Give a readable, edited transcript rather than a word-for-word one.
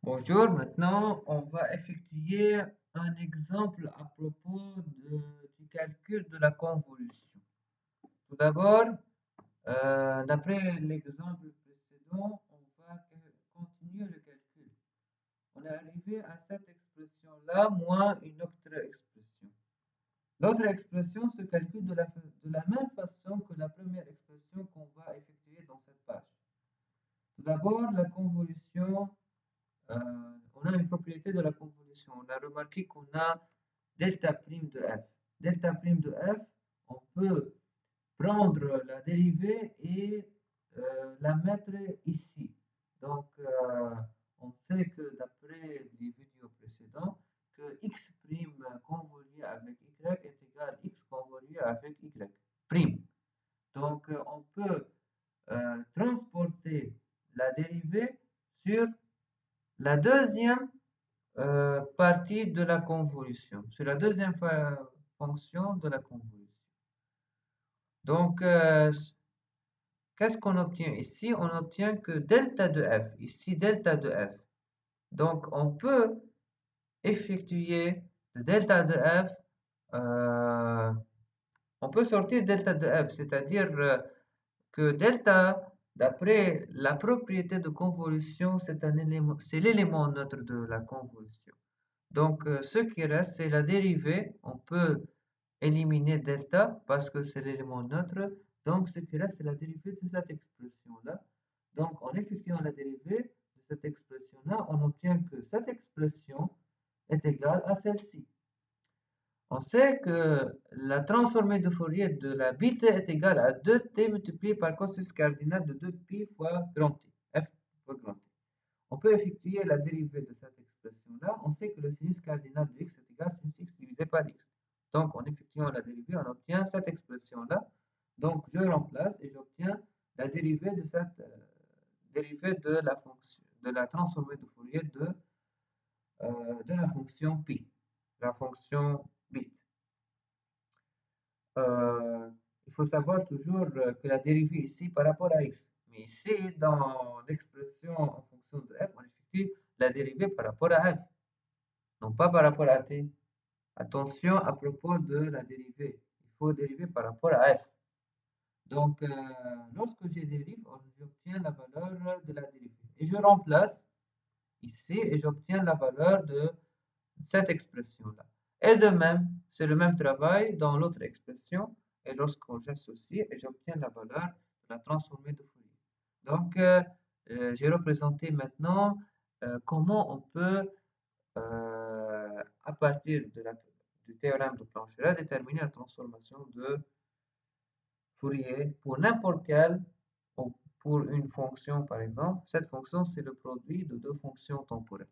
Bonjour, maintenant on va effectuer un exemple à propos du calcul de la convolution. Tout d'abord, d'après l'exemple précédent, on va continuer le calcul. On est arrivé à cette expression-là moins une autre expression. L'autre expression se calcule de la même façon que la première expression qu'on va effectuer dans cette page. Tout d'abord, la convolution. On a une propriété de la convolution. On a remarqué qu'on a delta prime de f. Delta prime de f, on peut prendre la dérivée et la mettre ici. Donc, on sait que d'après les vidéos précédentes, que x prime convolué avec y est égal à x convolué avec y prime. Donc, on peut transporter la dérivée sur la deuxième partie de la convolution, c'est la deuxième fonction de la convolution. Donc, qu'est-ce qu'on obtient ici? On obtient que delta de f, ici delta de f. Donc, on peut effectuer de delta de f, on peut sortir delta de f, c'est-à-dire que delta, d'après la propriété de convolution, c'est l'élément neutre de la convolution. Donc, ce qui reste, c'est la dérivée. On peut éliminer delta parce que c'est l'élément neutre. Donc, ce qui reste, c'est la dérivée de cette expression-là. Donc, en effectuant la dérivée de cette expression-là, on obtient que cette expression est égale à celle-ci. On sait que la transformée de Fourier de la bit est égale à 2t multiplié par cosinus cardinal de 2pi fois grand T, f fois grand T. On peut effectuer la dérivée de cette expression-là. On sait que le sinus cardinal de x est égal à sinus x divisé par x. Donc, en effectuant la dérivée, on obtient cette expression-là. Donc, je remplace et j'obtiens la dérivée de cette dérivée de la fonction, de la transformée de Fourier de la fonction pi, la fonction bit. Il faut savoir toujours que la dérivée ici par rapport à x. Mais ici, dans l'expression en fonction de f, on effectue la dérivée par rapport à f, non pas par rapport à t. Attention à propos de la dérivée. Il faut dériver par rapport à f. Donc, lorsque je dérive, j'obtiens la valeur de la dérivée. Et je remplace ici et j'obtiens la valeur de cette expression-là. Et de même, c'est le même travail dans l'autre expression. Et lorsqu'on j'associe, et j'obtiens la valeur de la transformée de Fourier. Donc, j'ai représenté maintenant comment on peut, à partir du théorème de Plancherel, déterminer la transformation de Fourier pour n'importe quelle, ou pour une fonction par exemple. Cette fonction, c'est le produit de deux fonctions temporelles.